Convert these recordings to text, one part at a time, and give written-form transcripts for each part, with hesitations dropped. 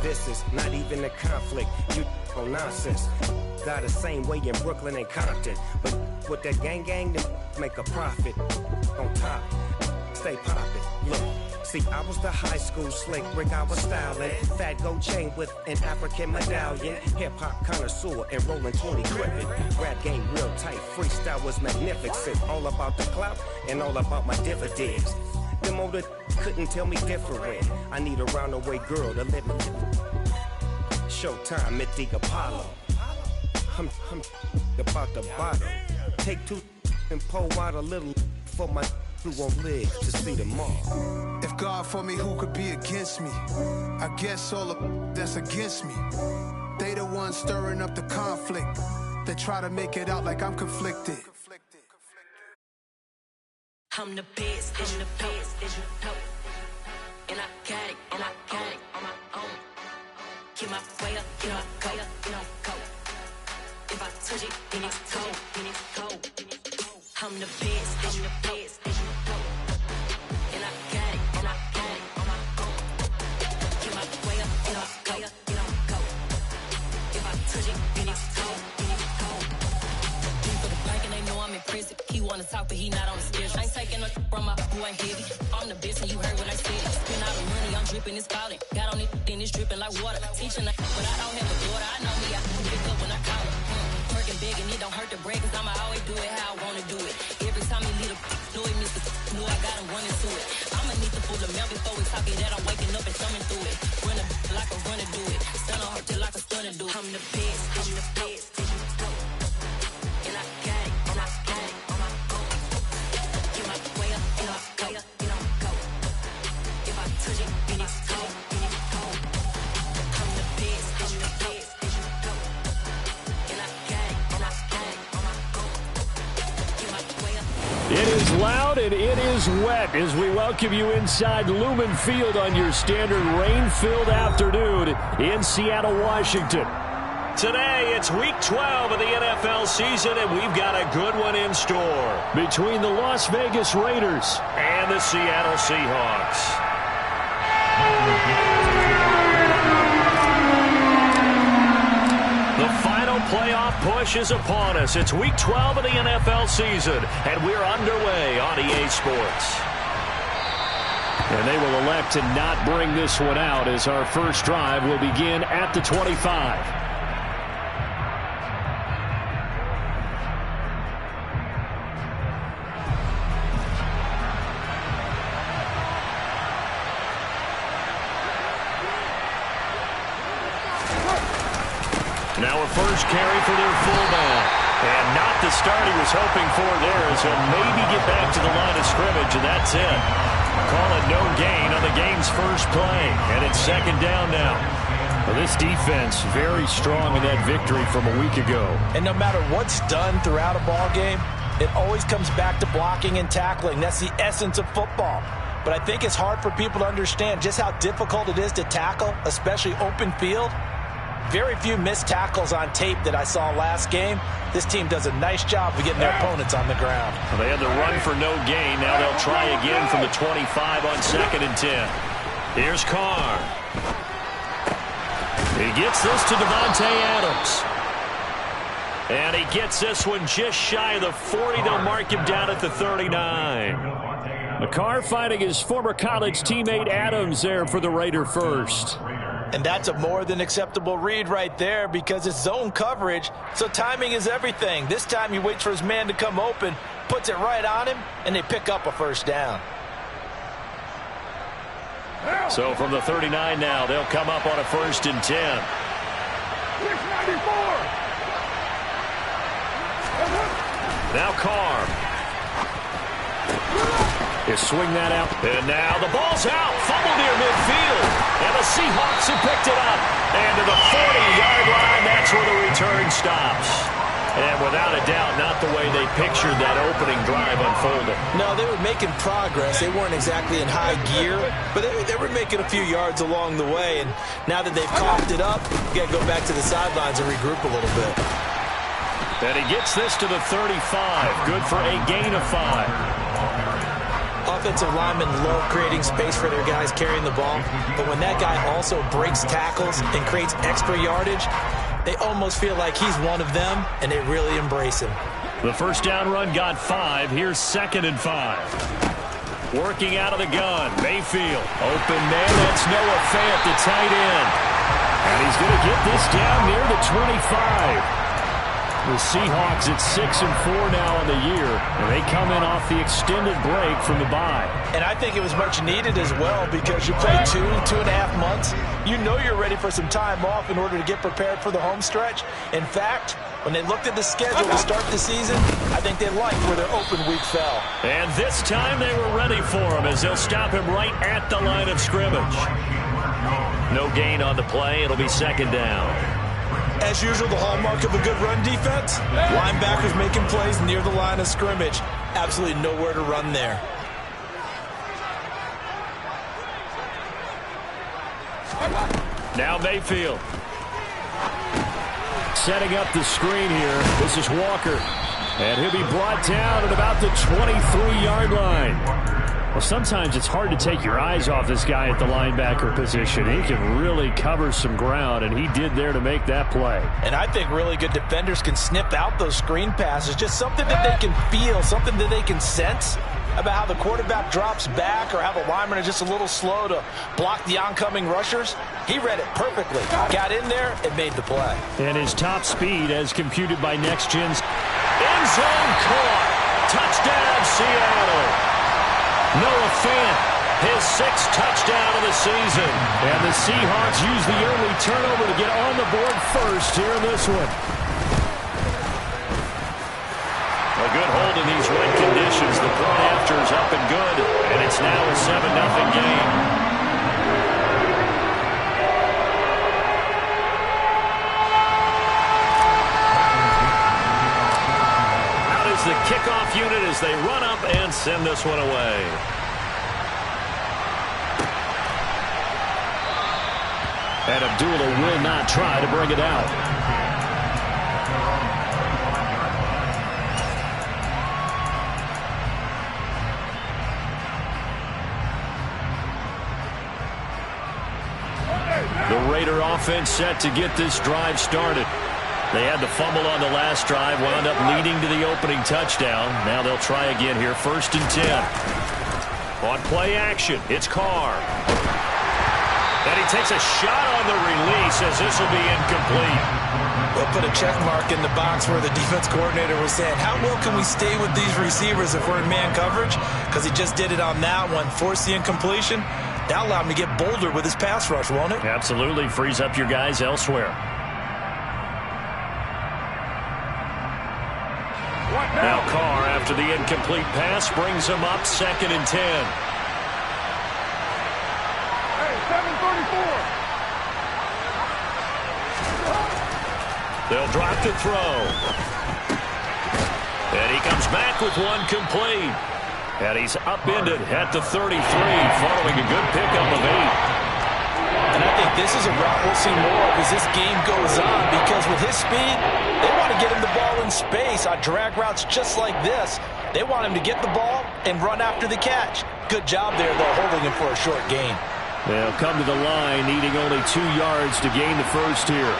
this is not even a conflict. You on nonsense. Got the same way in Brooklyn and Compton. But with that gang, them make a profit. On top, stay poppin'. Look. See, I was the high school slick Rick, I was styling. Fat gold chain with an African medallion. Hip-hop connoisseur and rolling 20 crippin'. Rap game real tight, freestyle was magnificent. All about the clout and all about my dividends. Them older couldn't tell me different. I need a roundaway girl to let me. Showtime at the Apollo. I'm about the bottom. Take two and pour out a little for my who won't live to see tomorrow. If God for me, who could be against me? I guess all of that's against me. They the ones stirring up the conflict. They try to make it out like I'm conflicted. I'm the best, and the best, and you know. And I got it, on my own. Get my way up, get my go, go. If I touch it, then it's cold, I'm the best, and the best, and you know. And I got it, on my own. Get my way up, get my go. If I touch it, then it's cold, for the bank and they know I'm in prison. He wanna talk, but he not on the schedule. I ain't taking no from my boy heavy. I'm the best, and you heard what I said. Spend all the money, I'm dripping, it's falling. Got on it, then it's dripping like water. Teaching, but I don't have a daughter. I know me, I can pick up when I call her. Working big, and it don't hurt to break, cause I'ma always do it how I wanna do it. Every time he lead a know it, Mr. Know I got him running to it. I'ma need to pull the milk before we talk it that I'm waking up and thumbing through it. Run a like a runner do it. Stun on her till like a stunner do it. I'm the best, I'm the best, and you know. And I got it, on my own. Get my way up, and I go. If I touch it, then it's cold, I'm the best, I'm the best, and you know. And I got it, on my own. Get my way up. It is loud and it is wet as we welcome you inside Lumen Field on your standard rain-filled afternoon in Seattle, Washington. Today, it's Week 12 of the NFL season, and we've got a good one in store between the Las Vegas Raiders and the Seattle Seahawks. The final playoff push is upon us. It's Week 12 of the NFL season, and we're underway on EA Sports. And they will elect to not bring this one out as our first drive will begin at the 25. Now a first carry for their fullback. And not the start he was hoping for there, as he'll maybe get back to the line of scrimmage, and that's it. Call it no gain on the game's first play. And it's second down now. Well, this defense very strong in that victory from a week ago. And no matter what's done throughout a ball game, it always comes back to blocking and tackling. That's the essence of football. But I think it's hard for people to understand just how difficult it is to tackle, especially open field. Very few missed tackles on tape that I saw last game. This team does a nice job of getting their opponents on the ground. Well, they had the run for no gain. Now they'll try again from the 25 on 2nd and 10. Here's Carr. He gets this to Davante Adams. And he gets this one just shy of the 40. They'll mark him down at the 39. Carr finding his former college teammate Adams there for the Raider first. And that's a more than acceptable read right there because it's zone coverage, so timing is everything. This time he waits for his man to come open, puts it right on him, and they pick up a first down. So from the 39 now, they'll come up on a 1st and 10. 694. Now Carr. He'll swing that out. And now the ball's out. Fumble near midfield. And the Seahawks have picked it up. And to the 40-yard line, that's where the return stops. And without a doubt, not the way they pictured that opening drive unfolding. No, they were making progress. They weren't exactly in high gear, but they were making a few yards along the way. And now that they've coughed it up, you got to go back to the sidelines and regroup a little bit. And he gets this to the 35. Good for a gain of 5. Offensive linemen love creating space for their guys carrying the ball, but when that guy also breaks tackles and creates extra yardage, they almost feel like he's one of them, and they really embrace him. The first down run got 5. Here's 2nd and 5. Working out of the gun, Mayfield. Open man, that's Noah Fant, the tight end. And he's going to get this down near the 25. The Seahawks at 6-4 now on the year, and they come in off the extended break from the bye. And I think it was much needed as well because you play 2.5 months. You know you're ready for some time off in order to get prepared for the home stretch. In fact, when they looked at the schedule to start the season, I think they liked where their open week fell. And this time they were ready for him as they'll stop him right at the line of scrimmage. No gain on the play. It'll be 2nd down. As usual, the hallmark of a good run defense, linebackers making plays near the line of scrimmage. Absolutely nowhere to run there. Now Mayfield. Setting up the screen here. This is Walker. And he'll be brought down at about the 23-yard line. Well, sometimes it's hard to take your eyes off this guy at the linebacker position. He can really cover some ground, and he did there to make that play. And I think really good defenders can snip out those screen passes. Just something that they can feel, something that they can sense about how the quarterback drops back or how the linemen are just a little slow to block the oncoming rushers. He read it perfectly. Got in there and made the play. And his top speed, as computed by Next Gen's end zone caught. Touchdown, Seattle. Noah Fant, his 6th touchdown of the season. And the Seahawks use the early turnover to get on the board first here in this one. A good hold in these wet conditions. The point after is up and good, and it's now a 7-0 game. The kickoff unit as they run up and send this one away. And Abdullah will not try to bring it out. The Raider offense set to get this drive started. They had the fumble on the last drive, wound up leading to the opening touchdown. Now they'll try again here, 1st and 10. On play action, it's Carr. And he takes a shot on the release as this will be incomplete. We'll put a check mark in the box where the defense coordinator was saying, how well can we stay with these receivers if we're in man coverage? Because he just did it on that one, forced the incompletion. That'll allow him to get bolder with his pass rush, won't it? Absolutely, frees up your guys elsewhere. Now Carr, after the incomplete pass, brings him up 2nd and 10. Hey, 734. They'll drop to throw. And he comes back with one complete. And he's upended at the 33, following a good pickup of 8. And I think this is a route we'll see more of as this game goes on, because with his speed, they want to get him the ball in space on drag routes just like this. They want him to get the ball and run after the catch. Good job there, though, holding him for a short gain. They'll come to the line, needing only 2 yards to gain the first here.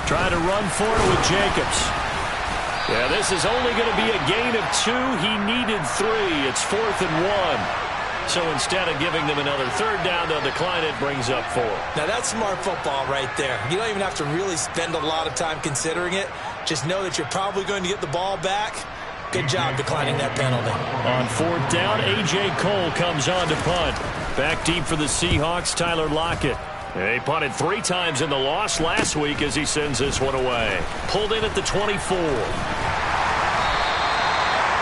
Trying to run for it with Jacobs. Yeah, this is only going to be a gain of 2. He needed 3. It's 4th and 1. So instead of giving them another 3rd down, they'll decline it, brings up 4. Now that's smart football right there. You don't even have to really spend a lot of time considering it. Just know that you're probably going to get the ball back. Good job declining that penalty. On 4th down, A.J. Cole comes on to punt. Back deep for the Seahawks, Tyler Lockett. He punted 3 times in the loss last week as he sends this one away. Pulled in at the 24.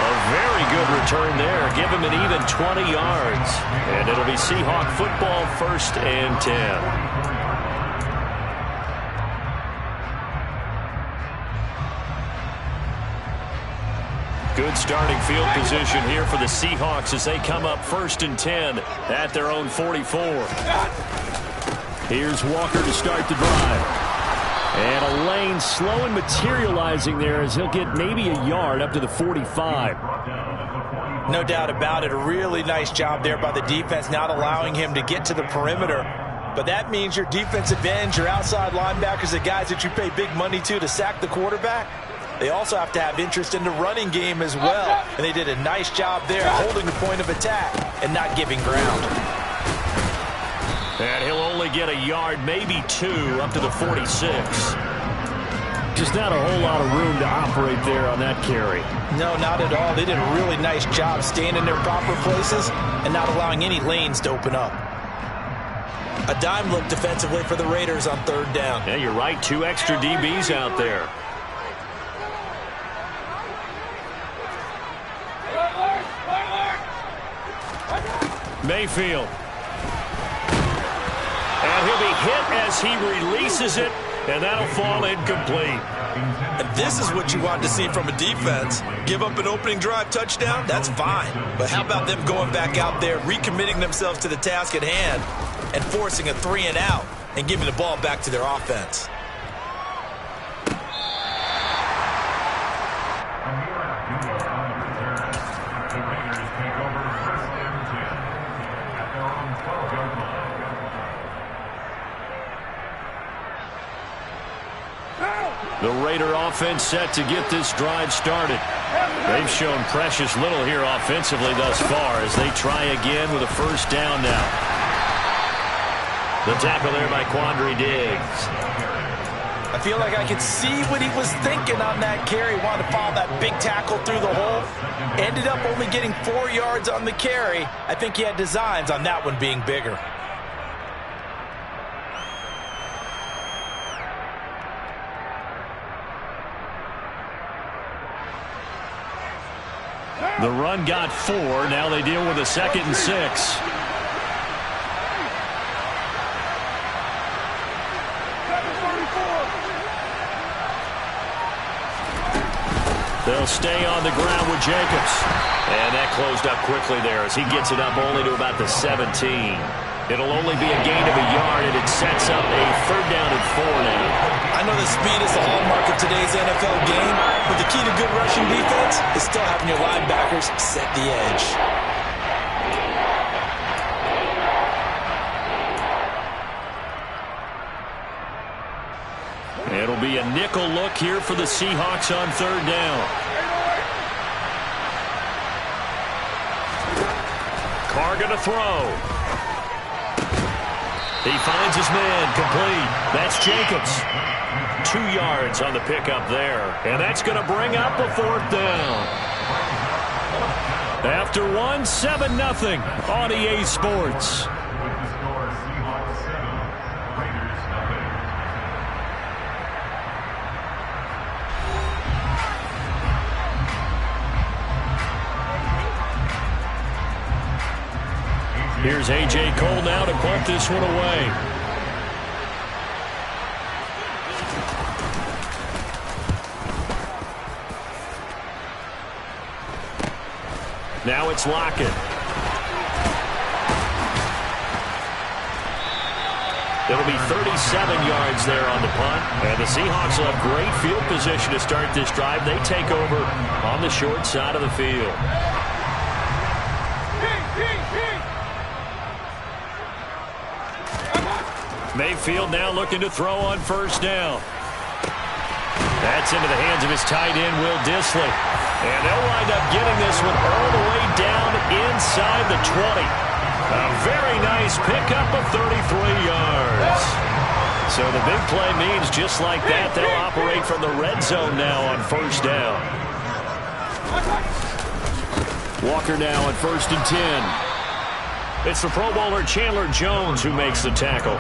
A very good return there. Give him an even 20 yards. And it'll be Seahawk football, 1st and 10. Good starting field position here for the Seahawks as they come up 1st and 10 at their own 44. Here's Walker to start the drive. And a lane slow and materializing there as he'll get maybe a yard up to the 45. No doubt about it. A really nice job there by the defense, not allowing him to get to the perimeter. But that means your defensive ends, your outside linebackers, the guys that you pay big money to sack the quarterback, they also have to have interest in the running game as well. And they did a nice job there holding the point of attack and not giving ground. And he'll only get a yard, maybe 2, up to the 46. Just not a whole lot of room to operate there on that carry. No, not at all. They did a really nice job staying in their proper places and not allowing any lanes to open up. A dime look defensively for the Raiders on 3rd down. Yeah, you're right. 2 extra DBs out there. Mayfield. And he'll be hit as he releases it, and that'll fall incomplete. And this is what you want to see from a defense. Give up an opening drive touchdown, that's fine. But how about them going back out there, recommitting themselves to the task at hand, and forcing a 3-and-out and giving the ball back to their offense? The Raider offense set to get this drive started. They've shown precious little here offensively thus far as they try again with a 1st down now. The tackle there by Quandre Diggs. I feel like I could see what he was thinking on that carry. Wanted to follow that big tackle through the hole. Ended up only getting 4 yards on the carry. I think he had designs on that one being bigger. The run got 4. Now they deal with a 2nd and 6. They'll stay on the ground with Jacobs. And that closed up quickly there as he gets it up only to about the 17. It'll only be a gain of a yard, and it sets up a 3rd down and 4 now. I know the speed is the hallmark of today's NFL game, but the key to good rushing defense is still having your linebackers set the edge. It'll be a nickel look here for the Seahawks on 3rd down. Carr gonna throw. He finds his man, complete. That's Jacobs. 2 yards on the pickup there. And that's going to bring up a 4th down. After 1, 7-0 on EA Sports. Here's A.J. Cole now to punt this one away. Now it's Lockett. It'll be 37 yards there on the punt. And the Seahawks will have great field position to start this drive. They take over on the short side of the field. Mayfield now looking to throw on 1st down. That's into the hands of his tight end, Will Dissly. And they'll wind up getting this one all the way down inside the 20. A very nice pickup of 33 yards. So the big play means just like that, they'll operate from the red zone now on 1st down. Walker now on 1st and 10. It's the Pro Bowler Chandler Jones who makes the tackle.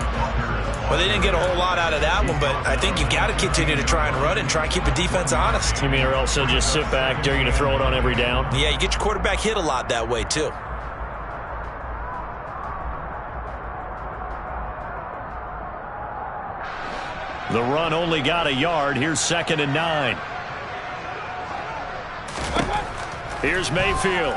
Well, they didn't get a whole lot out of that one, but I think you've got to continue to try and run and try and keep the defense honest. You mean, or else they'll just sit back, dare you to throw it on every down? Yeah, you get your quarterback hit a lot that way, too. The run only got a yard. Here's 2nd and 9. Here's Mayfield.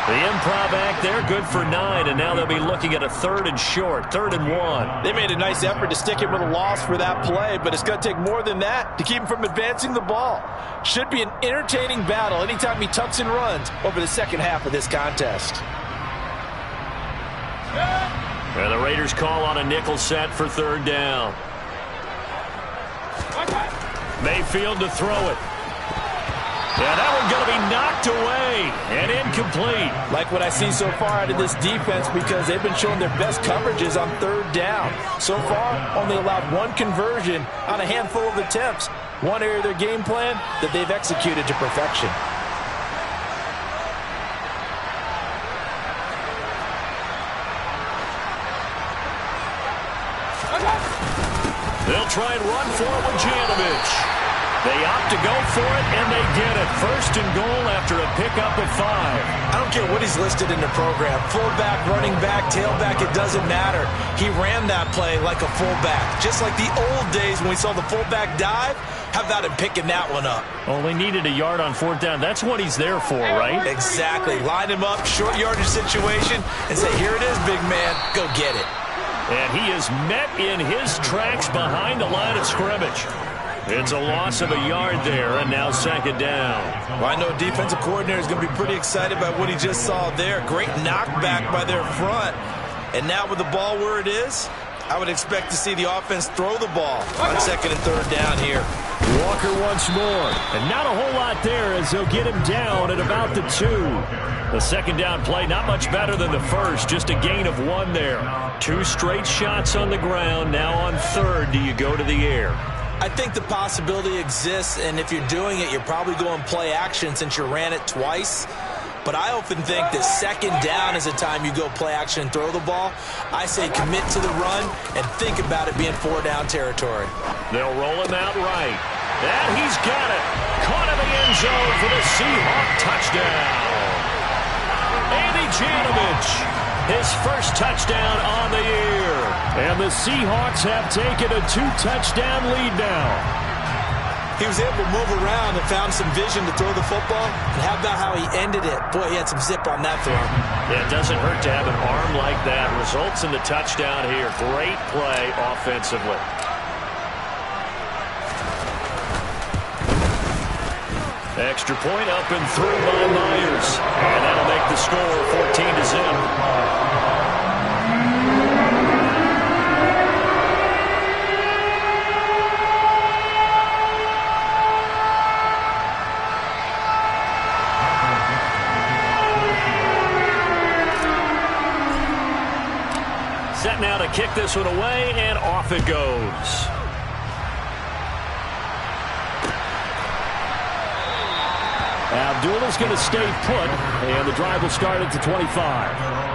The improv act there, good for 9, and now they'll be looking at a 3rd and short, 3rd and 1. They made a nice effort to stick him with a loss for that play, but it's going to take more than that to keep him from advancing the ball. Should be an entertaining battle anytime he tucks and runs over the second half of this contest. And the Raiders call on a nickel set for 3rd down. Mayfield to throw it. Yeah, that one's going to be knocked away and incomplete. Like what I see so far out of this defense, because they've been showing their best coverages on 3rd down. So far, only allowed 1 conversion on a handful of attempts. One area of their game plan that they've executed to perfection. They'll try and run for it with Janovich. They opt to go for it, and they get it. 1st and goal after a pickup of 5. I don't care what he's listed in the program. Fullback, running back, tailback, it doesn't matter. He ran that play like a fullback. Just like the old days when we saw the fullback dive. How about him picking that one up? Only needed a yard on 4th down. That's what he's there for, right? Exactly. Line him up, short yardage situation, and say, here it is, big man. Go get it. And he is met in his tracks behind the line of scrimmage. It's a loss of a yard there, and now 2nd down. Well, I know defensive coordinator is going to be pretty excited about what he just saw there. Great knockback by their front. And now with the ball where it is, I would expect to see the offense throw the ball on 2nd and 3rd down here. Walker once more. And not a whole lot there as they'll get him down at about the 2. The 2nd down play, not much better than the first. Just a gain of 1 there. 2 straight shots on the ground. Now on 3rd, do you go to the air? I think the possibility exists, and if you're doing it, you're probably going play action since you ran it twice. But I often think that 2nd down is the time you go play action and throw the ball. I say commit to the run and think about it being 4-down territory. They'll roll him out right. And he's got it. Caught in the end zone for the Seahawk touchdown. Andy Janovich, his first touchdown on the year. And the Seahawks have taken a 2-touchdown lead now. He was able to move around and found some vision to throw the football. And how about how he ended it? Boy, he had some zip on that throw. Yeah, it doesn't hurt to have an arm like that. Results in the touchdown here. Great play offensively. Extra point up and through by Myers. And that'll make the score 14-0. Set now to kick this one away, and off it goes. Abdullah's going to stay put, and the drive will start at the 25.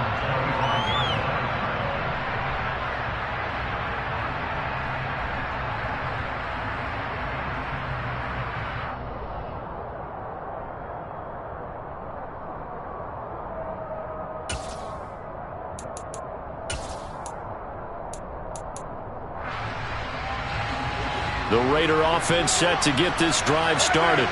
The Raider offense set to get this drive started.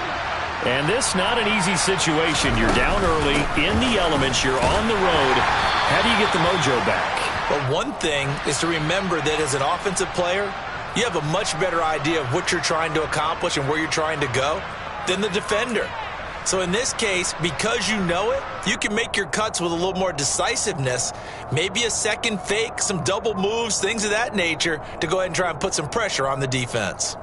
And this not an easy situation. You're down early, in the elements, you're on the road. How do you get the mojo back? Well, one thing is to remember that as an offensive player, you have a much better idea of what you're trying to accomplish and where you're trying to go than the defender. So in this case, because you know it, you can make your cuts with a little more decisiveness, maybe a second fake, some double moves, things of that nature, to go ahead and try and put some pressure on the defense.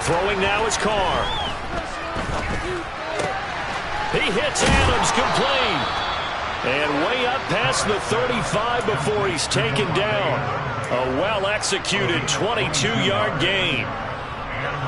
Throwing now is Carr. He hits Adams complete. And way up past the 35 before he's taken down. A well-executed 22-yard gain.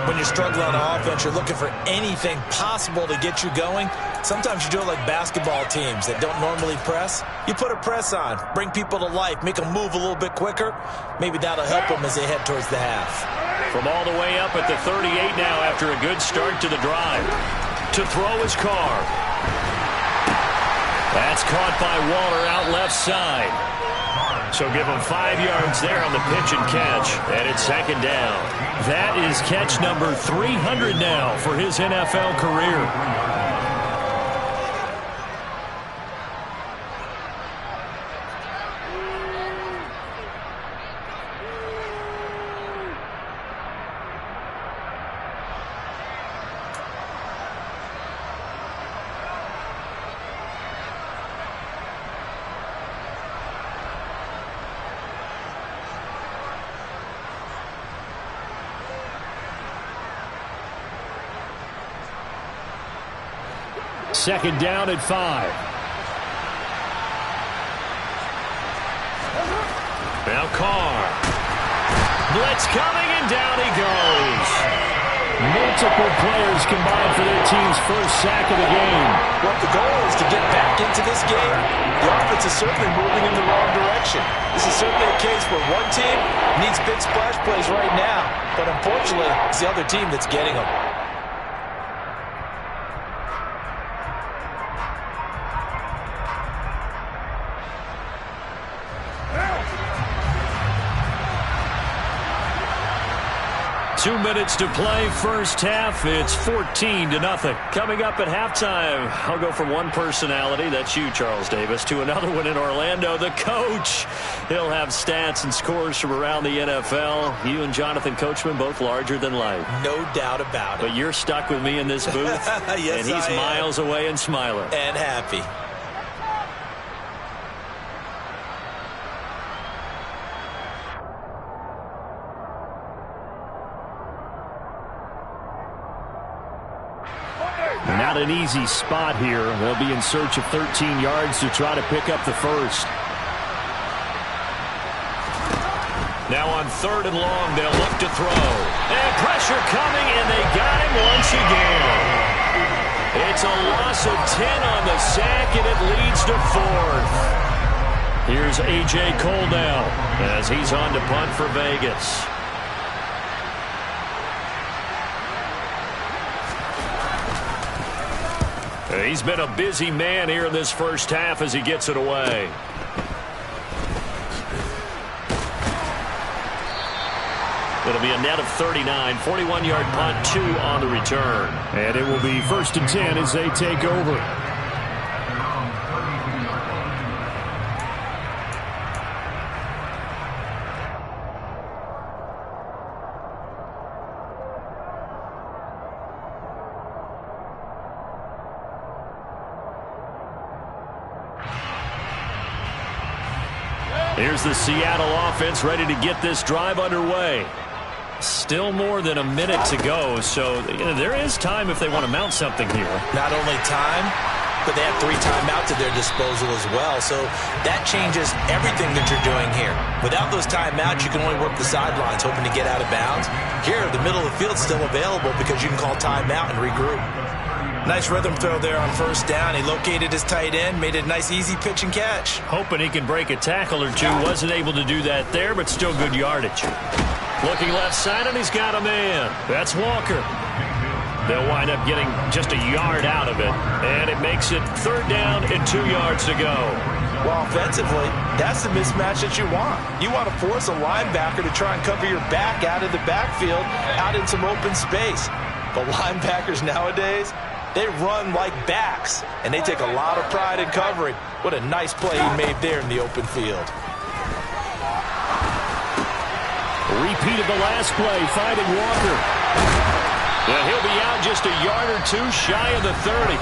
When you're struggling on offense, you're looking for anything possible to get you going. Sometimes you do it like basketball teams that don't normally press. You put a press on, bring people to life, make them move a little bit quicker. Maybe that'll help them as they head towards the half. From all the way up at the 38 now after a good start to the drive. To throw is Carr. That's caught by Waller out left side. So give him 5 yards there on the pitch and catch. And it's second down. That is catch number 300 now for his NFL career. Second down at 5. Now Carr. Blitz coming, and down he goes. Multiple players combined for their team's first sack of the game. Well, the goal is to get back into this game. The offense is certainly moving in the wrong direction. This is certainly a case where one team needs big splash plays right now, but unfortunately, it's the other team that's getting them. Two minutes to play, first half. It's 14-0. Coming up at halftime, I'll go from one personality, that's you, Charles Davis, to another one in Orlando, the coach. He'll have stats and scores from around the NFL. You and Jonathan Coachman, both larger than life. No doubt about it. But you're stuck with me in this booth, yes, and he's miles away and smiling. And happy. Not an easy spot here. They'll be in search of 13 yards to try to pick up the first. Now on 3rd and long, they'll look to throw. And pressure coming, and they got him once again. It's a loss of 10 on the sack, and it leads to 4th. Here's A.J. Cole now as he's on to punt for Vegas. He's been a busy man here in this first half as he gets it away. It'll be a net of 39, 41-yard punt, 2 on the return. And it will be 1st and 10 as they take over. Here's the Seattle offense ready to get this drive underway. Still more than a minute to go, so there is time if they want to mount something here. Not only time, but they have 3 timeouts at their disposal as well, so that changes everything that you're doing here. Without those timeouts, you can only work the sidelines, hoping to get out of bounds. Here, the middle of the field's still available because you can call timeout and regroup. Nice rhythm throw there on 1st down. He located his tight end, made it a nice easy pitch and catch. Hoping he can break a tackle or two. Wasn't able to do that there, but still good yardage. Looking left side, and he's got a man. That's Walker. They'll wind up getting just a yard out of it, and it makes it 3rd down and 2 yards to go. Well, offensively, that's the mismatch that you want. You want to force a linebacker to try and cover your back out of the backfield, out in some open space. But linebackers nowadays, they run like backs, and they take a lot of pride in covering. What a nice play he made there in the open field. Repeat of the last play, finding Walker. And he'll be out just a yard or 2 shy of the 30.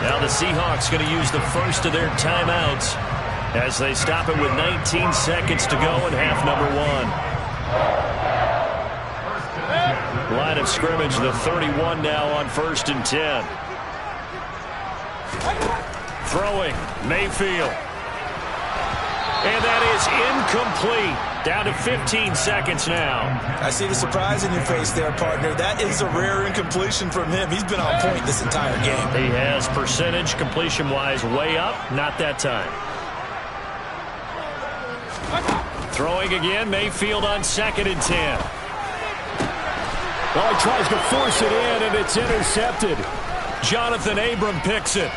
Now the Seahawks going to use the first of their timeouts as they stop it with 19 seconds to go in half number 1. Line of scrimmage, the 31 now on 1st and 10. Throwing, Mayfield. And that is incomplete. Down to 15 seconds now. I see the surprise in your face there, partner. That is a rare incompletion from him. He's been on point this entire game. He has percentage completion-wise way up. Not that time. Throwing again, Mayfield on 2nd and 10. Well, he tries to force it in, and it's intercepted. Jonathan Abram picks it.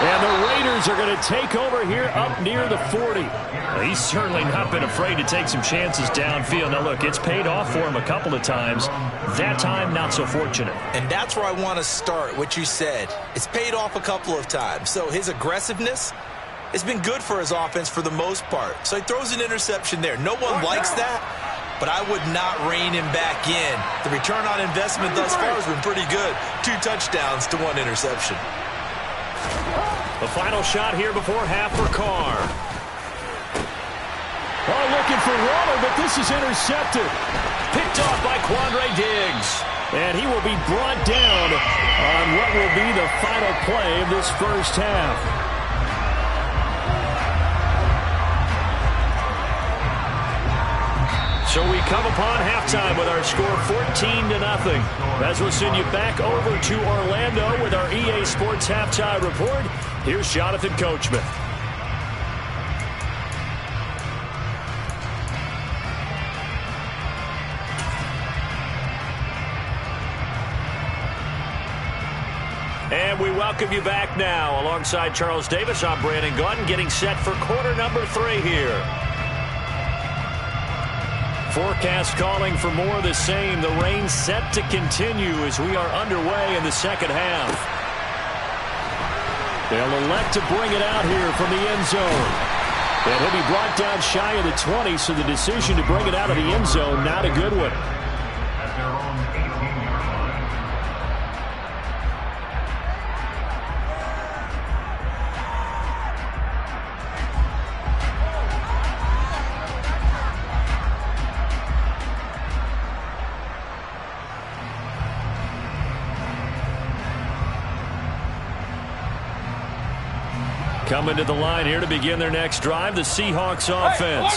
And the Raiders are going to take over here up near the 40. Well, he's certainly not been afraid to take some chances downfield. Now, look, it's paid off for him a couple of times. That time, not so fortunate. And that's where I want to start, what you said. It's paid off a couple of times. So his aggressiveness has been good for his offense for the most part. So he throws an interception there. No one likes that, but I would not rein him back in. The return on investment thus far has been pretty good. 2 touchdowns to 1 interception. The final shot here before half for Carr. Oh, looking for Waller, but this is intercepted. Picked off by Quandre Diggs. And he will be brought down on what will be the final play of this first half. So we come upon halftime with our score 14-0. As we'll send you back over to Orlando with our EA Sports Halftime Report, here's Jonathan Coachman. And we welcome you back now. Alongside Charles Davis, I'm Brandon Gaudin, getting set for quarter number 3 here. Forecast calling for more of the same. The rain set to continue as we are underway in the second half. They'll elect to bring it out here from the end zone. And he'll be brought down shy of the 20, so the decision to bring it out of the end zone, not a good one. Coming to the line here to begin their next drive, the Seahawks offense.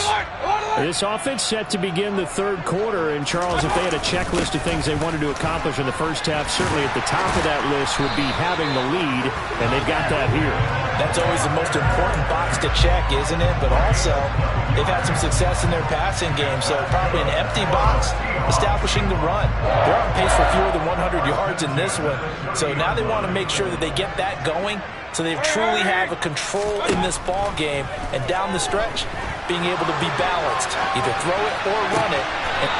This offense set to begin the third quarter. And, Charles, if they had a checklist of things they wanted to accomplish in the first half, certainly at the top of that list would be having the lead, and they've got that here. That's always the most important box to check, isn't it? But also, they've had some success in their passing game, so probably an empty box, establishing the run. They're on pace for fewer than 100 yards in this one. So now they want to make sure that they get that going, so they truly have a control in this ball game, and down the stretch, being able to be balanced, either throw it or run it.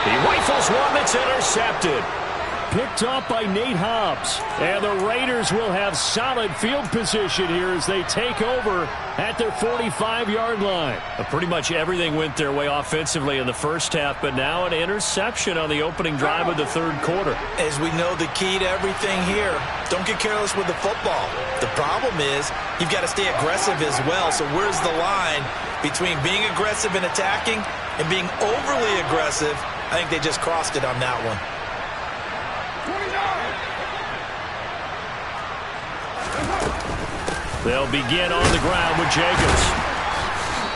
He rifles one that's intercepted. Picked off by Nate Hobbs. And the Raiders will have solid field position here as they take over at their 45-yard line. Pretty much everything went their way offensively in the first half, but now an interception on the opening drive of the third quarter. As we know, the key to everything here, don't get careless with the football. The problem is you've got to stay aggressive as well. So where's the line between being aggressive and attacking and being overly aggressive? I think they just crossed it on that one. They'll begin on the ground with Jacobs.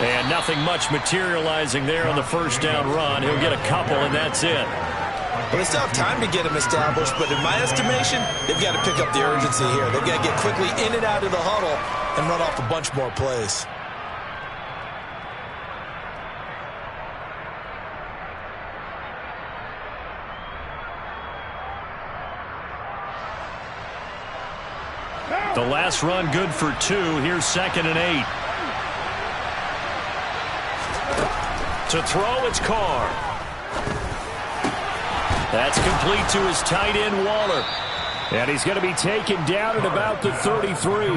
And nothing much materializing there on the first down run. He'll get a couple, and that's it. Well, they still have time to get him established, but in my estimation, they've got to pick up the urgency here. They've got to get quickly in and out of the huddle and run off a bunch more plays. The last run good for 2. Here's 2nd and 8. To throw, it's Carr. That's complete to his tight end, Waller. And he's going to be taken down at about the 33.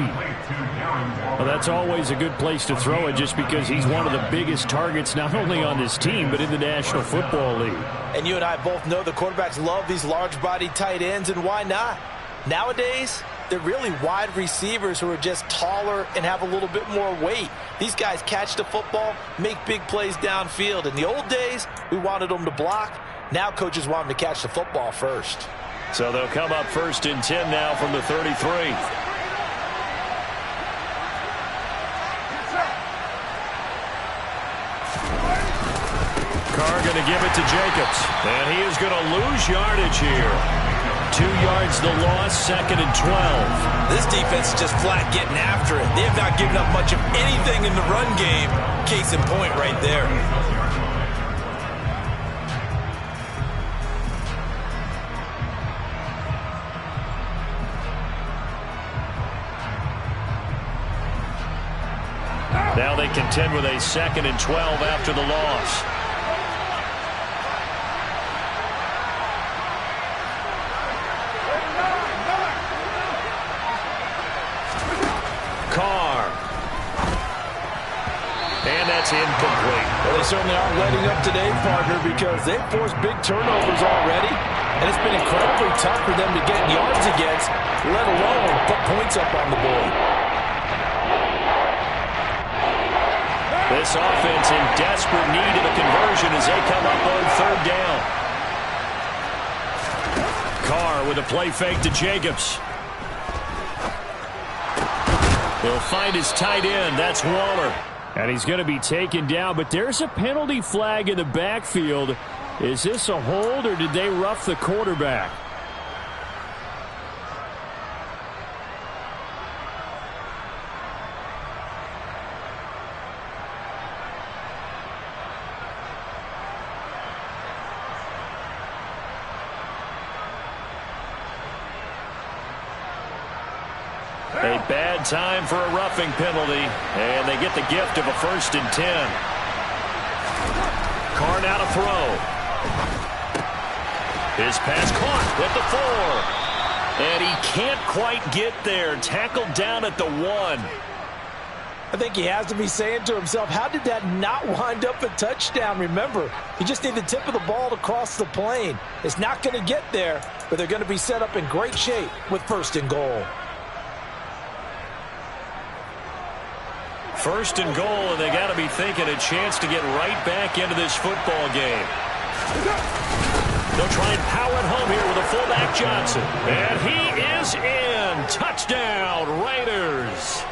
Well, that's always a good place to throw it just because he's one of the biggest targets not only on this team but in the National Football League. And you and I both know the quarterbacks love these large-bodied tight ends, and why not? Nowadays, they're really wide receivers who are just taller and have a little bit more weight. These guys catch the football, make big plays downfield. In the old days, we wanted them to block. Now coaches want them to catch the football first. So they'll come up 1st and 10 now from the 33. Carr going to give it to Jacobs. And he is going to lose yardage here. 2 yards the loss, 2nd and 12. This defense is just flat getting after it. They have not given up much of anything in the run game. Case in point right there. Washington with a 2nd and 12 after the loss. Carr. And that's incomplete. Well, they certainly aren't letting up today, partner, because they've forced big turnovers already, and it's been incredibly tough for them to get yards against, let alone put points up on the board. This offense in desperate need of a conversion as they come up on 3rd down. Carr with a play fake to Jacobs. He'll find his tight end. That's Waller. And he's going to be taken down, but there's a penalty flag in the backfield. Is this a hold, or did they rough the quarterback? A bad time for a roughing penalty, and they get the gift of a 1st and 10. Carr now to throw. His pass caught at the 4. And he can't quite get there. Tackled down at the 1. I think he has to be saying to himself, how did that not wind up a touchdown? Remember, you just need the tip of the ball to cross the plane. It's not going to get there, but they're going to be set up in great shape with 1st and goal. 1st and goal, and they got to be thinking a chance to get right back into this football game. They'll try and power it home here with a fullback Johnson. And he is in. Touchdown, Raiders.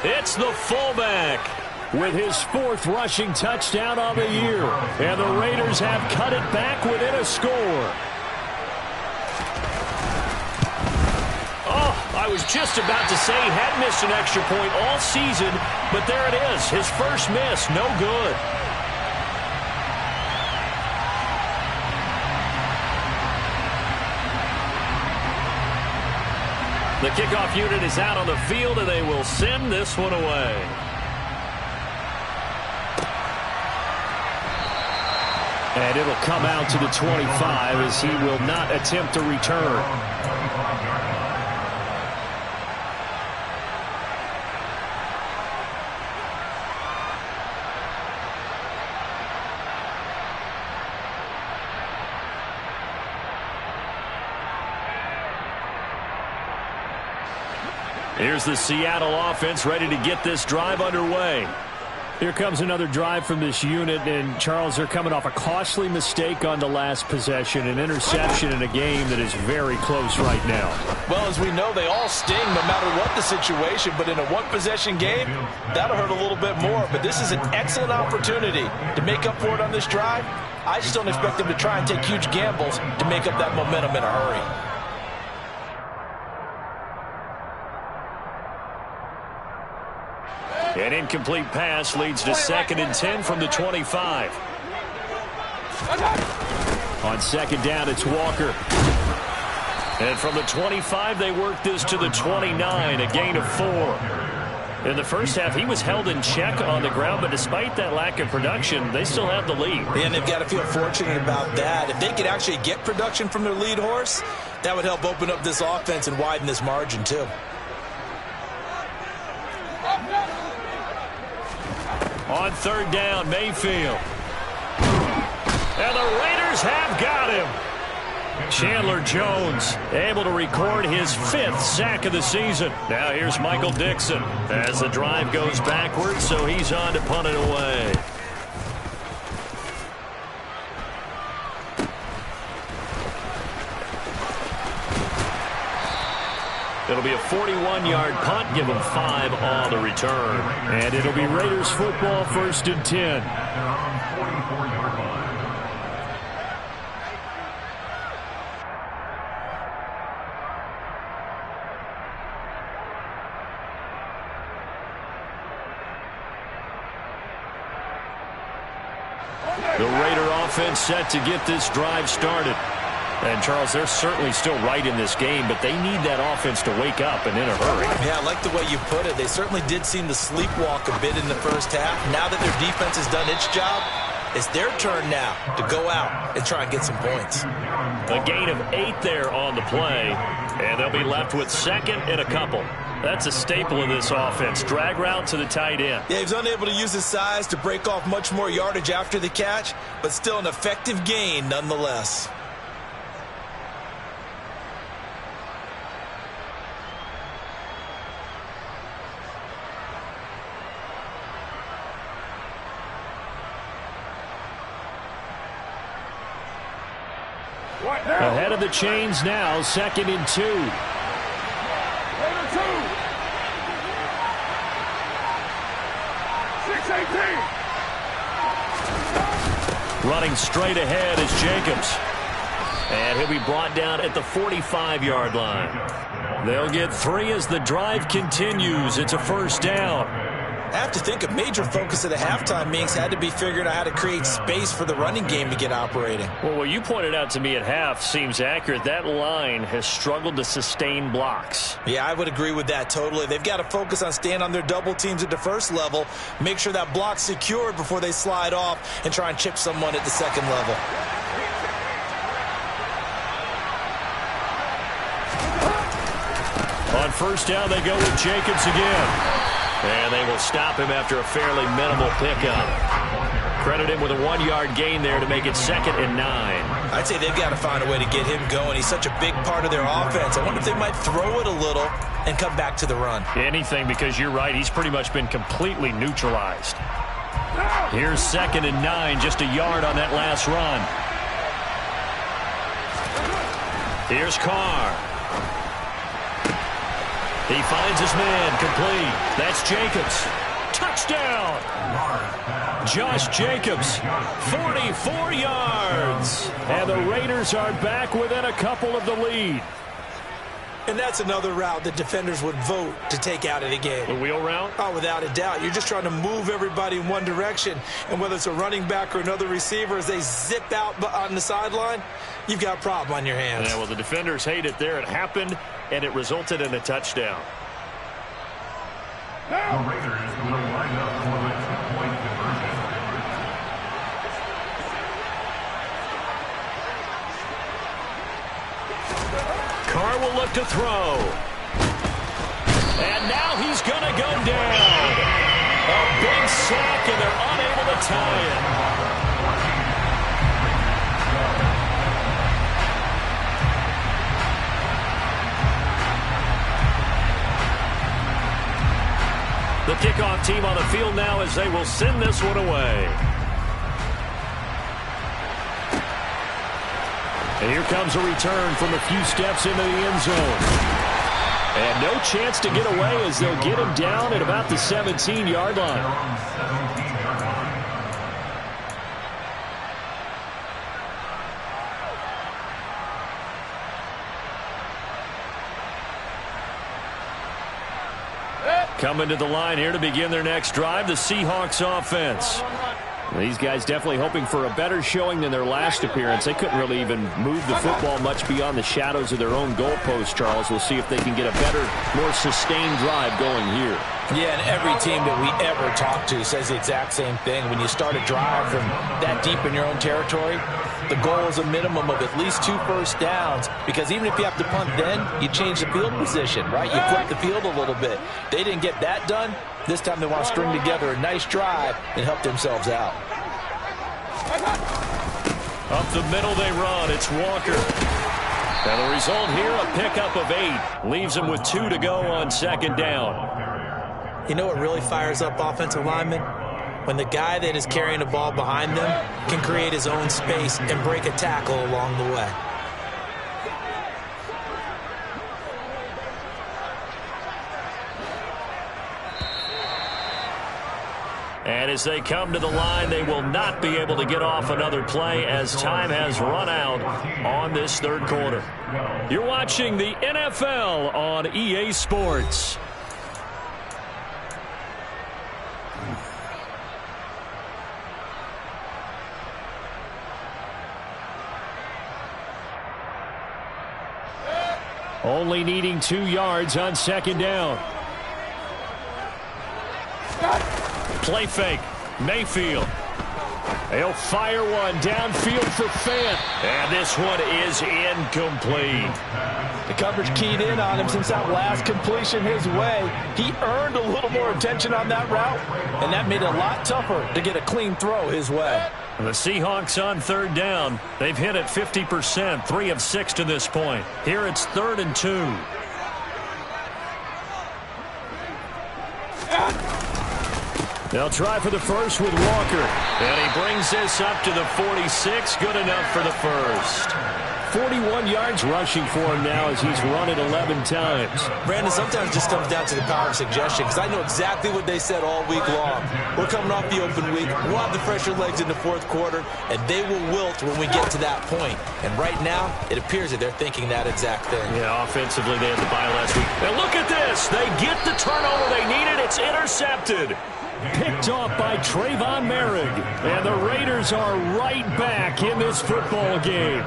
It's the fullback with his 4th rushing touchdown on the year. And the Raiders have cut it back within a score. I was just about to say he had missed an extra point all season, but there it is. His first miss, no good. The kickoff unit is out on the field, and they will send this one away. And it'll come out to the 25 as he will not attempt to return. Here's the Seattle offense ready to get this drive underway. Here comes another drive from this unit, and Charles, they're coming off a costly mistake on the last possession, an interception in a game that is very close right now. Well, as we know, they all sting no matter what the situation, but in a one-possession game, that'll hurt a little bit more. But this is an excellent opportunity to make up for it on this drive. I just don't expect them to try and take huge gambles to make up that momentum in a hurry. An incomplete pass leads to 2nd and 10 from the 25. On 2nd down, it's Walker. And from the 25, they work this to the 29, a gain of 4. In the first half, he was held in check on the ground, but despite that lack of production, they still have the lead. And they've got to feel fortunate about that. If they could actually get production from their lead horse, that would help open up this offense and widen this margin, too. On 3rd down, Mayfield. And the Raiders have got him. Chandler Jones able to record his 5th sack of the season. Now here's Michael Dixon as the drive goes backwards, so he's on to punt it away. It'll be a 41-yard punt, give them 5 on the return. And it'll be Raiders football, 1st and 10. The Raider offense set to get this drive started. And, Charles, they're certainly still right in this game, but they need that offense to wake up and in a hurry. Yeah, I like the way you put it. They certainly did seem to sleepwalk a bit in the first half. Now that their defense has done its job, it's their turn now to go out and try and get some points. A gain of 8 there on the play, and they'll be left with second and a couple. That's a staple of this offense. Drag route to the tight end. Yeah, he was unable to use his size to break off much more yardage after the catch, but still an effective gain nonetheless. Ahead of the chains now, 2nd and 2. Running straight ahead is Jacobs. And he'll be brought down at the 45-yard line. They'll get 3 as the drive continues. It's a first down. I have to think a major focus of the halftime meetings had to be figuring out how to create space for the running game to get operating. Well, what you pointed out to me at half seems accurate. That line has struggled to sustain blocks. Yeah, I would agree with that totally. They've got to focus on staying on their double teams at the first level, make sure that block's secured before they slide off and try and chip someone at the second level. On first down, they go with Jacobs again. And they will stop him after a fairly minimal pickup. Credit him with a 1-yard gain there to make it 2nd and 9. I'd say they've got to find a way to get him going. He's such a big part of their offense. I wonder if they might throw it a little and come back to the run. Anything, because you're right. He's pretty much been completely neutralized. Here's 2nd and 9, just a yard on that last run. Here's Carr. He finds his man, complete. That's Jacobs. Touchdown! Josh Jacobs, 44 yards. And the Raiders are back within a couple of the lead. And that's another route that defenders would vote to take out of the game. The wheel route? Oh, without a doubt. You're just trying to move everybody in one direction. And whether it's a running back or another receiver, as they zip out on the sideline, you've got a problem on your hands. Yeah, well, the defenders hate it there. It happened, and it resulted in a touchdown. The Raiders will line up for the 2-point conversion. Carr will look to throw. And now he's going to go down. A big sack, and they're unable to tie it. The kickoff team on the field now as they will send this one away. And here comes a return from a few steps into the end zone. And no chance to get away as they'll get him down at about the 17-yard line. Coming to the line here to begin their next drive, the Seahawks offense. These guys definitely hoping for a better showing than their last appearance. They couldn't really even move the football much beyond the shadows of their own goalpost, Charles. We'll see if they can get a better, more sustained drive going here. Yeah, and every team that we ever talk to says the exact same thing. When you start a drive from that deep in your own territory, the goal is a minimum of at least 2 first downs, because even if you have to punt then, you change the field position, right? You flip the field a little bit. They didn't get that done. This time they want to string together a nice drive and help themselves out. Up the middle they run. It's Walker. And the result here, a pickup of 8. Leaves them with 2 to go on 2nd down. You know what really fires up offensive linemen? When the guy that is carrying the ball behind them can create his own space and break a tackle along the way. And as they come to the line, they will not be able to get off another play as time has run out on this 3rd quarter. You're watching the NFL on EA Sports. Only needing 2 yards on second down. Play fake. Mayfield. He'll fire one downfield for Fant. And this one is incomplete. The coverage keyed in on him since that last completion his way. He earned a little more attention on that route, and that made it a lot tougher to get a clean throw his way. And the Seahawks on third down. They've hit it 50%, 3 of 6 to this point. Here it's 3rd and 2. They'll try for the first with Walker. And he brings this up to the 46. Good enough for the first. 41 yards rushing for him now as he's run it 11 times. Brandon, sometimes it just comes down to the power of suggestion, because I know exactly what they said all week long. We're coming off the open week. We'll have the fresher legs in the fourth quarter, and they will wilt when we get to that point. And right now, it appears that they're thinking that exact thing. Yeah, offensively, they had the bye last week. And look at this. They get the turnover they needed. It's intercepted. Picked off by Trayvon Merrick. And the Raiders are right back in this football game.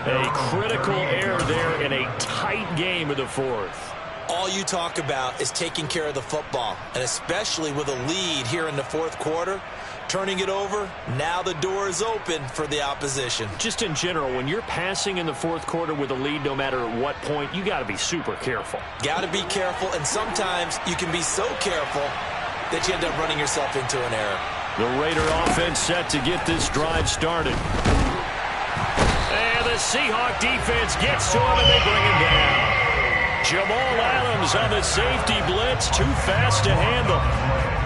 A critical error there in a tight game of the fourth. All you talk about is taking care of the football, and especially with a lead here in the fourth quarter, turning it over, now the door is open for the opposition. Just in general, when you're passing in the fourth quarter with a lead, no matter at what point, you got to be super careful. Got to be careful, and sometimes you can be so careful that you end up running yourself into an error. The Raider offense set to get this drive started. And the Seahawk defense gets to him, and they bring him down. Jamal Adams on the safety blitz, too fast to handle.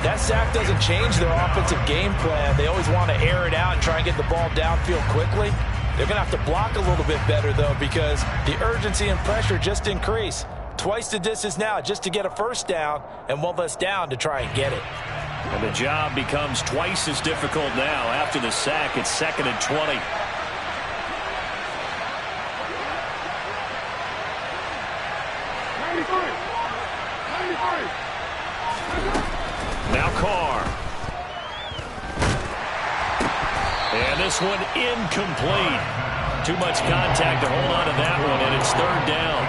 That sack doesn't change their offensive game plan. They always want to air it out and try and get the ball downfield quickly. They're going to have to block a little bit better, though, because the urgency and pressure just increase. Twice the distance now just to get a first down, and one less down to try and get it. And the job becomes twice as difficult now. After the sack, it's 2nd and 20. Now Carr. And this one incomplete. Too much contact to hold on to that one, and it's 3rd down.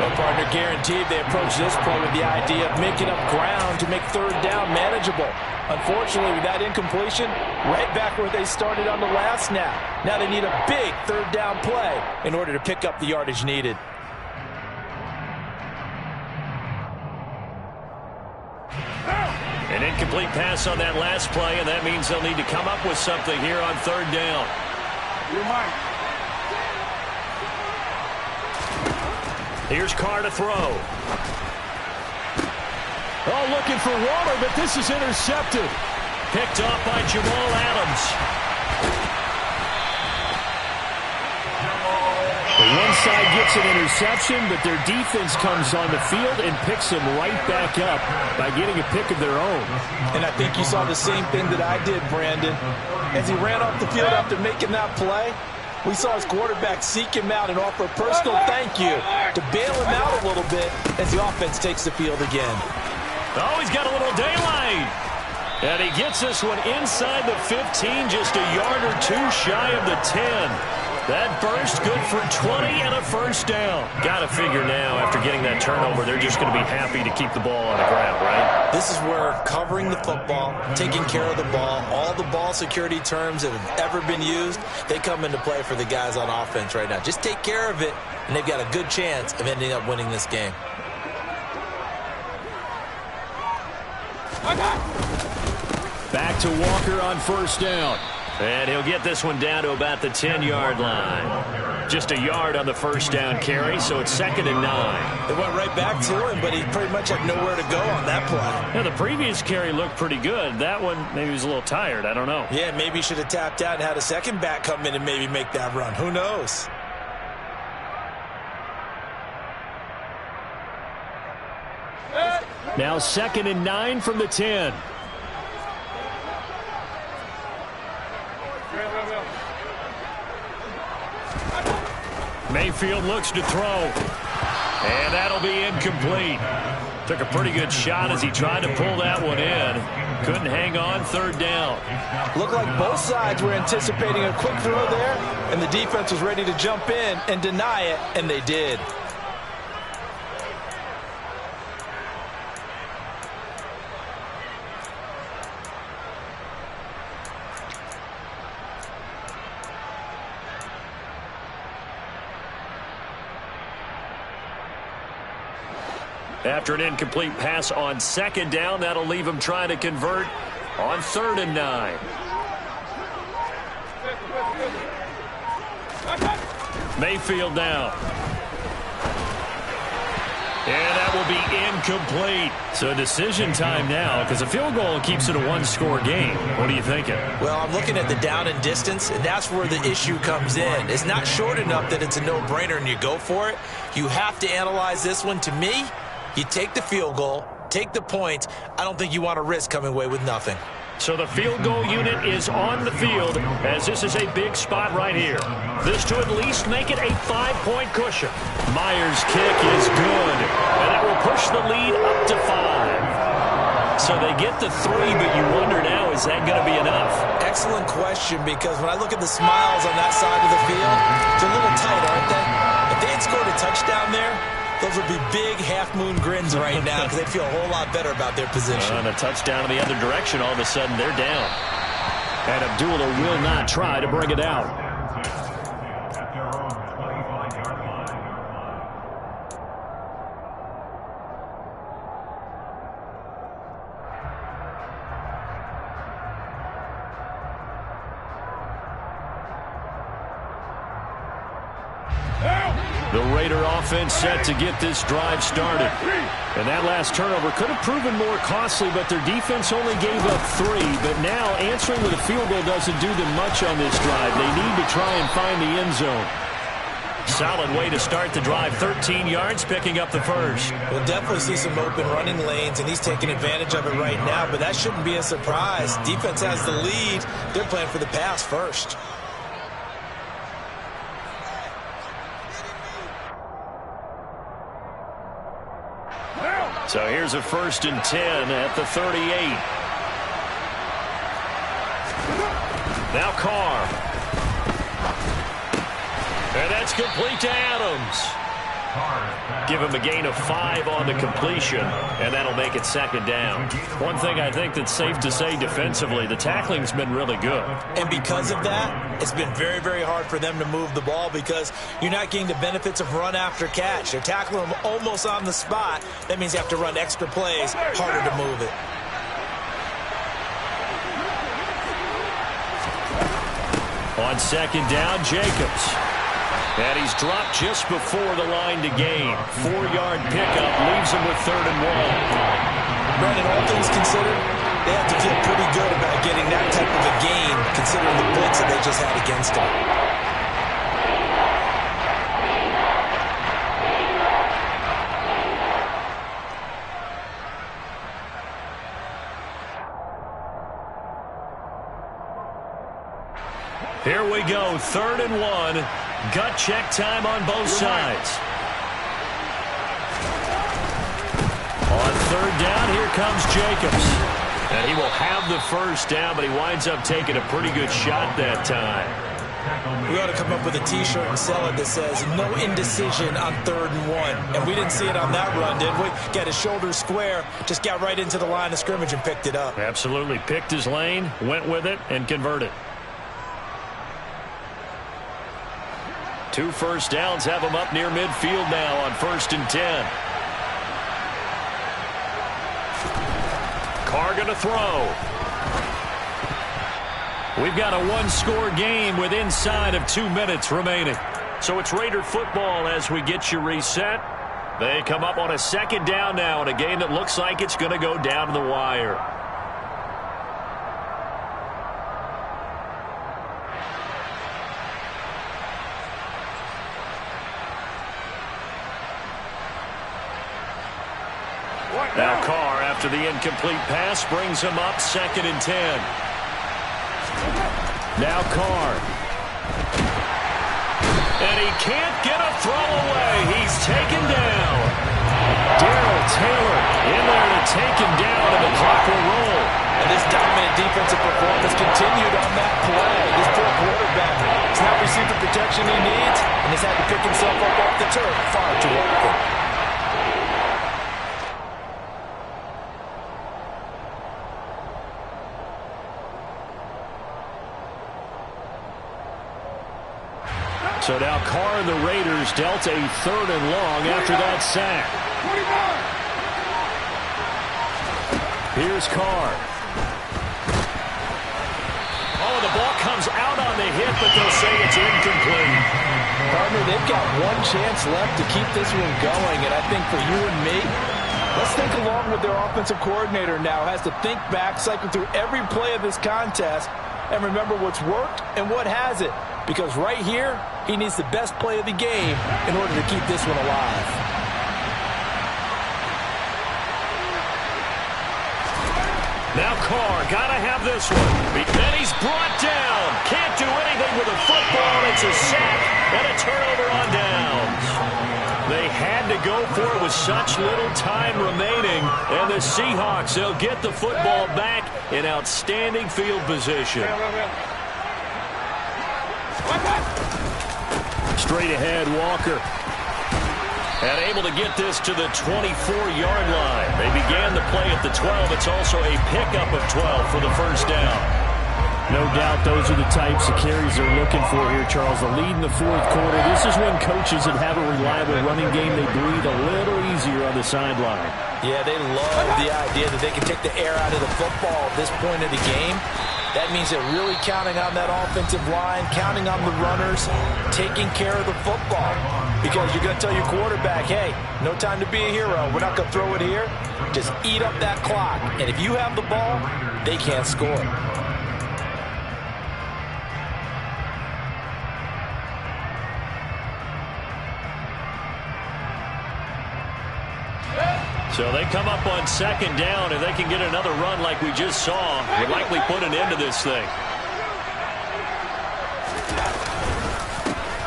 No partner guaranteed. They approach this play with the idea of making up ground to make 3rd down manageable. Unfortunately, with that incompletion, right back where they started on the last snap. Now they need a big 3rd down play in order to pick up the yardage needed. An incomplete pass on that last play, and that means they'll need to come up with something here on 3rd down. Here's Carr to throw. Oh, looking for Waller, but this is intercepted. Picked off by Jamal Adams. The one side gets an interception, but their defense comes on the field and picks them right back up by getting a pick of their own. And I think you saw the same thing that I did, Brandon. As he ran off the field after making that play, we saw his quarterback seek him out and offer a personal thank you to bail him out a little bit as the offense takes the field again. Oh, he's got a little daylight. And he gets this one inside the 15, just a yard or two shy of the 10. That burst good for 20 and a first down. Got to figure now, after getting that turnover, they're just going to be happy to keep the ball on the ground, right? This is where covering the football, taking care of the ball, all the ball security terms that have ever been used, they come into play for the guys on offense right now. Just take care of it, and they've got a good chance of ending up winning this game. Back to Walker on first down. And he'll get this one down to about the 10-yard line. Just a yard on the first down carry, so it's 2nd and 9. They went right back to him, but he pretty much had nowhere to go on that play. Yeah, the previous carry looked pretty good. That one, maybe he was a little tired. I don't know. Yeah, maybe he should have tapped out and had a second back come in and maybe make that run. Who knows? Now 2nd and 9 from the 10. Mayfield looks to throw. And that'll be incomplete. Took a pretty good shot as he tried to pull that one in. Couldn't hang on, 3rd down. Looked like both sides were anticipating a quick throw there, and the defense was ready to jump in and deny it, and they did. After an incomplete pass on 2nd down, that'll leave him trying to convert on 3rd and 9. Mayfield now. And that will be incomplete. So decision time now, because a field goal keeps it a one-score game. What are you thinking? Well, I'm looking at the down and distance, and that's where the issue comes in. It's not short enough that it's a no-brainer and you go for it. You have to analyze this one. To me, you take the field goal, take the point. I don't think you want to risk coming away with nothing. So the field goal unit is on the field, as this is a big spot right here. This to at least make it a 5-point cushion. Myers' kick is good, and that will push the lead up to 5. So they get the 3, but you wonder now, is that going to be enough? Excellent question, because when I look at the smiles on that side of the field, they're a little tight, aren't they? If they had scored a touchdown there, those would be big half-moon grins right now because they feel a whole lot better about their position. And a touchdown in the other direction, all of a sudden they're down. And Abdullah will not try to bring it out. The Raider offense set to get this drive started. And that last turnover could have proven more costly, but their defense only gave up 3. But now answering with a field goal doesn't do them much on this drive. They need to try and find the end zone. Solid way to start the drive. 13 yards, picking up the first. We'll definitely see some open running lanes, and he's taking advantage of it right now. But that shouldn't be a surprise. Defense has the lead. They're playing for the pass first. So here's a 1st and 10 at the 38. Now Carr. And that's complete to Adams. Give him a gain of 5 on the completion, and that'll make it 2nd down. One thing I think that's safe to say defensively, the tackling's been really good. And because of that, it's been very, very hard for them to move the ball because you're not getting the benefits of run after catch. They're tackling them almost on the spot. That means you have to run extra plays, harder to move it. On 2nd down, Jacobs. And he's dropped just before the line to gain. 4-yard pickup leaves him with 3rd and 1. Brandon, all things considered, they have to feel pretty good about getting that type of a gain, considering the blitz that they just had against them. Here we go, 3rd and 1. Gut check time on both sides. On 3rd down, here comes Jacobs. And he will have the first down, but he winds up taking a pretty good shot that time. We ought to come up with a T-shirt and sell it that says, no indecision on 3rd and 1. And we didn't see it on that run, did we? Got his shoulders square, just got right into the line of scrimmage and picked it up. Absolutely. Picked his lane, went with it, and converted. 2 first downs have him up near midfield now on 1st and 10. Carr going to throw. We've got a 1-score game with inside of 2 minutes remaining. So it's Raider football as we get you reset. They come up on a 2nd down now in a game that looks like it's going to go down to the wire. Now Carr, after the incomplete pass, brings him up 2nd and 10. Now Carr. And he can't get a throw away. He's taken down. Darrell Taylor in there to take him down, and the clock will roll. And this dominant defensive performance continued on that play. This poor quarterback has not received the protection he needs and has had to pick himself up off the turf far too often. So now Carr and the Raiders dealt a 3rd and long after that sack. Here's Carr. Oh, the ball comes out on the hit, but they'll say it's incomplete. Partner, they've got one chance left to keep this one going, and I think for you and me, let's think along with their offensive coordinator now. Has to think back, cycle through every play of this contest, and remember what's worked and what hasn't. Because right here, he needs the best play of the game in order to keep this one alive. Now Carr, gotta have this one. Then he's brought down. Can't do anything with a football. It's a sack and a turnover on downs. They had to go for it with such little time remaining. And the Seahawks, they'll get the football back in outstanding field position. Straight ahead, Walker. And able to get this to the 24-yard line. They began the play at the 12. It's also a pickup of 12 for the first down. No doubt those are the types of carries they're looking for here, Charles. The lead in the fourth quarter. This is when coaches that have a reliable running game, they breathe a little easier on the sideline. Yeah, they love the idea that they can take the air out of the football at this point of the game. That means they're really counting on that offensive line, counting on the runners, taking care of the football. Because you're going to tell your quarterback, hey, no time to be a hero. We're not going to throw it here. Just eat up that clock. And if you have the ball, they can't score. So they come up on second down, and they can get another run like we just saw. Would likely put an end to this thing.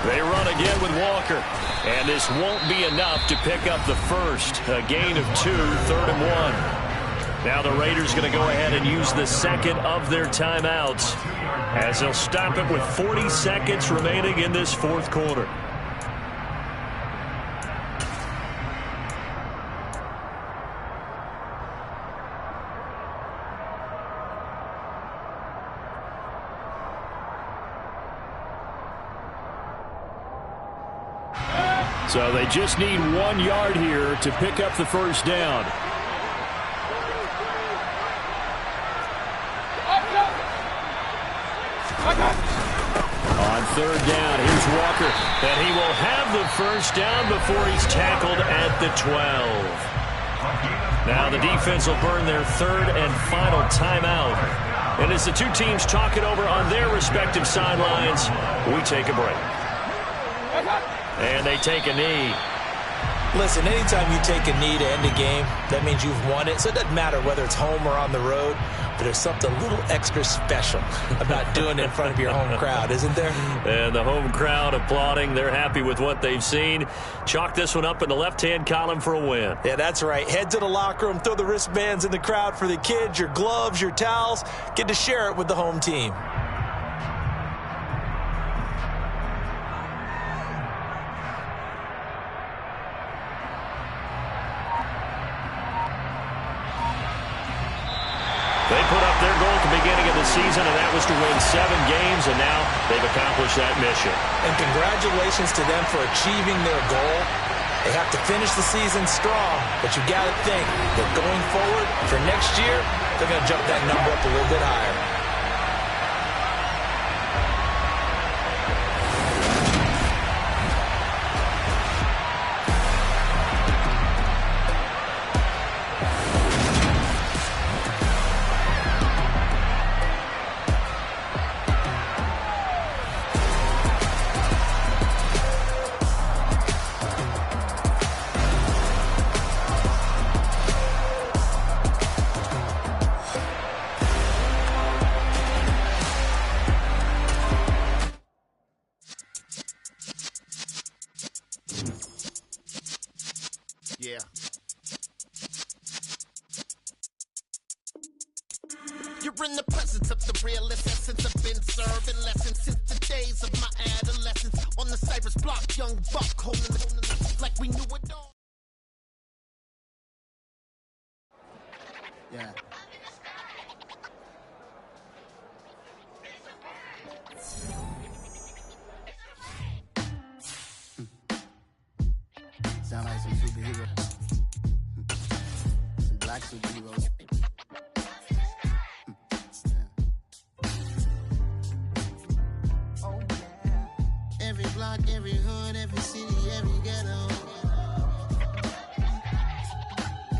They run again with Walker. And this won't be enough to pick up the first. A gain of 2, 3rd and 1. Now the Raiders going to go ahead and use the second of their timeouts as they'll stop it with 40 seconds remaining in this fourth quarter. So they just need 1 yard here to pick up the first down. On third down, here's Walker. And he will have the first down before he's tackled at the 12. Now the defense will burn their third and final timeout. And as the two teams talk it over on their respective sidelines, we take a break. And they take a knee. Listen, anytime you take a knee to end a game, that means you've won it. So it doesn't matter whether it's home or on the road, but there's something a little extra special about doing it in front of your home crowd, isn't there? And the home crowd applauding. They're happy with what they've seen. Chalk this one up in the left-hand column for a win. Yeah, that's right. Head to the locker room, throw the wristbands in the crowd for the kids, your gloves, your towels. Get to share it with the home team. They put up their goal at the beginning of the season, and that was to win 7 games, and now they've accomplished that mission. And congratulations to them for achieving their goal. They have to finish the season strong, but you got to think that going forward for next year, they're going to jump that number up a little bit higher. Yeah. You're in the presence of the realest essence. I've been serving lessons since the days of my adolescence. On the Cypress block, young buck holding the like we knew it all. Yeah. Sound like some superheroes. Some black superheroes. block, every hood, every city, every ghetto.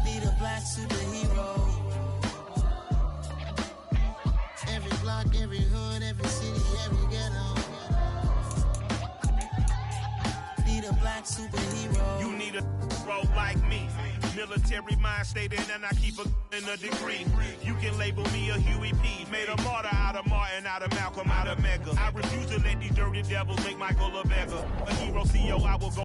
Need a black superhero. Every block, every hood, every city, every ghetto. Need a black superhero. You need a role like me. Military mind state and I keep in a degree. You can label me a Huey P. Made a martyr out of Martin, out of Malcolm, out of Mega. I refuse to let these dirty devils make Michael a beggar. A hero CEO, I will go.